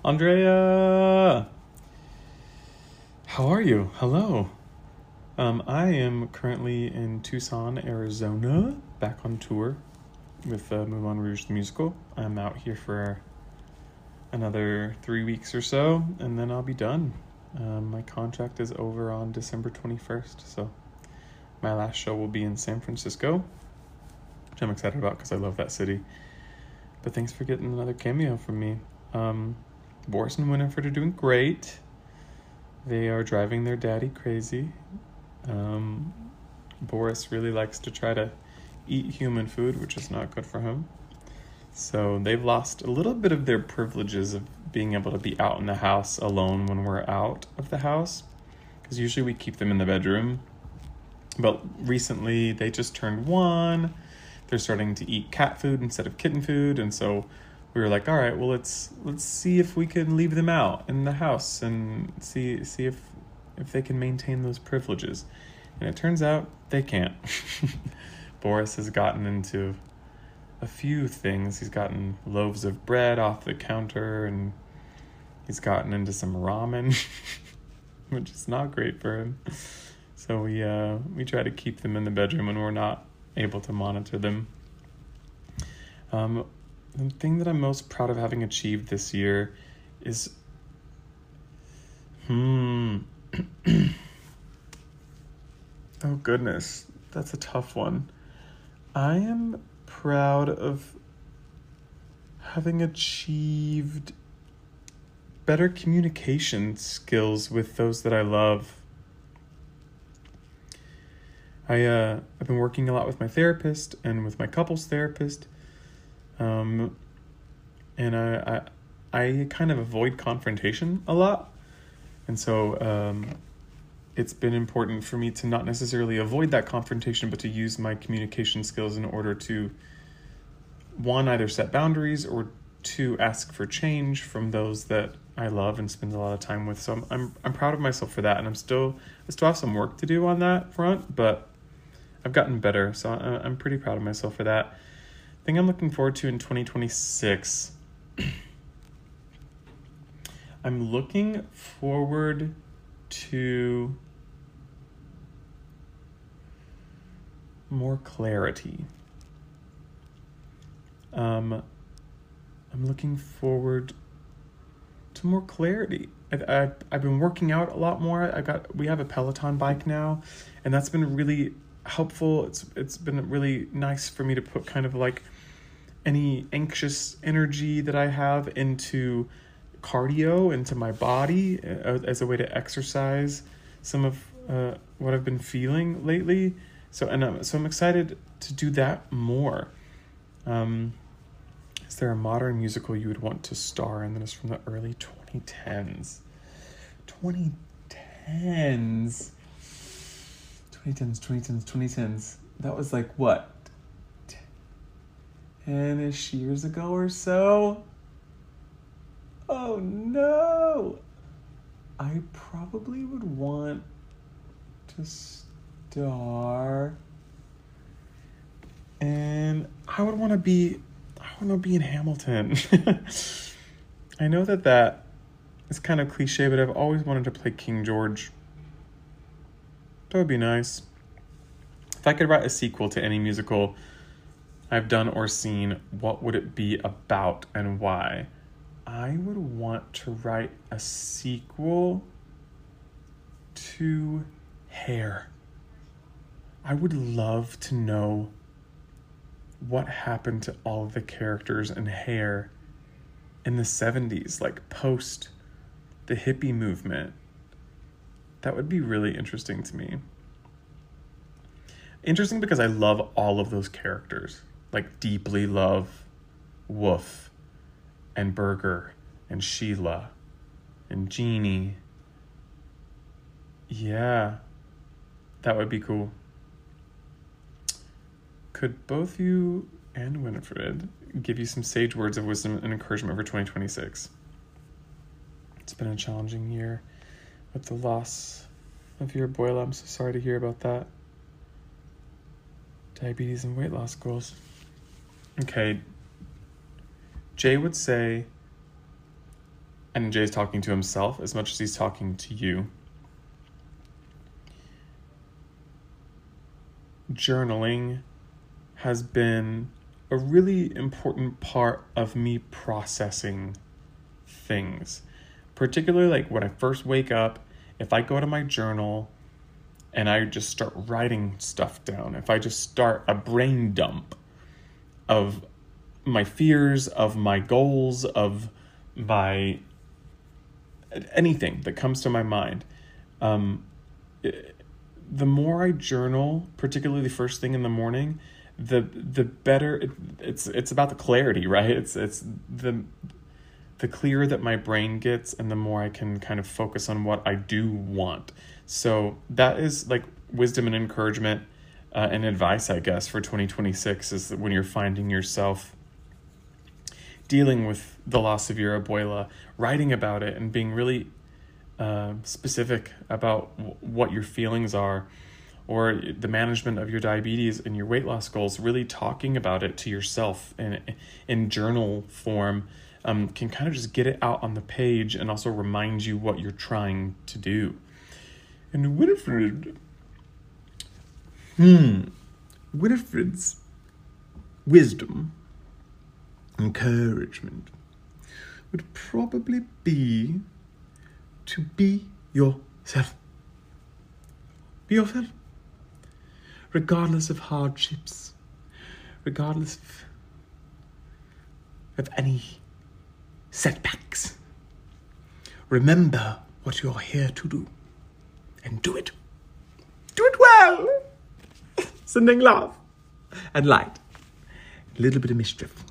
Andrea! How are you? Hello. I am currently in Tucson, Arizona, back on tour with Moulin Rouge the musical. I'm out here for another 3 weeks or so, and then I'll be done. My contract is over on December 21st, so my last show will be in San Francisco, which I'm excited about because I love that city. But thanks for getting another cameo from me. Boris and Winifred are doing great. They are driving their daddy crazy. Boris really likes to try to eat human food, which is not good for him. So they've lost a little bit of their privileges of being able to be out in the house alone when we're out of the house, because usually we keep them in the bedroom. But recently they just turned 1. They're starting to eat cat food instead of kitten food, and so we were like, all right, well, let's see if we can leave them out in the house and see if they can maintain those privileges. And it turns out they can't. Boris has gotten into a few things. He's gotten loaves of bread off the counter, and he's gotten into some ramen, which is not great for him. So we try to keep them in the bedroom when we're not able to monitor them. The thing that I'm most proud of having achieved this year is oh goodness, that's a tough one. I am proud of having achieved better communication skills with those that I love. I've been working a lot with my therapist and with my couples therapist, and I kind of avoid confrontation a lot, and so it's been important for me to not necessarily avoid that confrontation, but to use my communication skills in order to, 1, either set boundaries, or 2, ask for change from those that I love and spend a lot of time with. So I'm proud of myself for that, and I still have some work to do on that front, but I've gotten better, so I'm pretty proud of myself for that. The thing I'm looking forward to in 2026, I'm looking forward to more clarity. I'm looking forward to more clarity. I've been working out a lot more. We have a Peloton bike now, and that's been really helpful. It's been really nice for me to put kind of like any anxious energy that I have into cardio, into my body, as a way to exercise some of what I've been feeling lately. So I'm excited to do that more. Is there a modern musical you would want to star in that is from the early 2010s? 2010s. That was like, what? 10-ish years ago or so? Oh no! I probably would want to star, and I want to be in Hamilton. I know that is kind of cliche, but I've always wanted to play King George. That would be nice. If I could write a sequel to any musical I've done or seen, what would it be about and why? I would want to write a sequel to Hair. I would love to know what happened to all of the characters in Hair in the 70s, like post the hippie movement. That would be really interesting to me. Interesting because I love all of those characters. Like, deeply love Wolf and Burger and Sheila and Jeannie. Yeah, that would be cool. Could both you and Winifred give you some sage words of wisdom and encouragement for 2026? It's been a challenging year with the loss of your abuela. I'm so sorry to hear about that. Diabetes and weight loss goals. Okay. Jay would say, and Jay's talking to himself as much as he's talking to you. Journaling has been a really important part of me processing things. Particularly like when I first wake up, if I go to my journal and I just start writing stuff down, if I just start a brain dump of my fears, of my goals, of my anything that comes to my mind, the more I journal, particularly the first thing in the morning, the better it's about the clarity, right? It's the clearer that my brain gets, and the more I can kind of focus on what I do want. So that is like wisdom and encouragement and advice, I guess, for 2026, is that when you're finding yourself dealing with the loss of your abuela, writing about it and being really specific about what your feelings are, or the management of your diabetes and your weight loss goals, really talking about it to yourself in journal form can kind of just get it out on the page and also remind you what you're trying to do. And Winifred's wisdom, encouragement, would probably be to be yourself. Be yourself. Regardless of hardships, regardless of any setbacks. Remember what you're here to do, and do it. Do it well. Sending love and light. A little bit of mischief.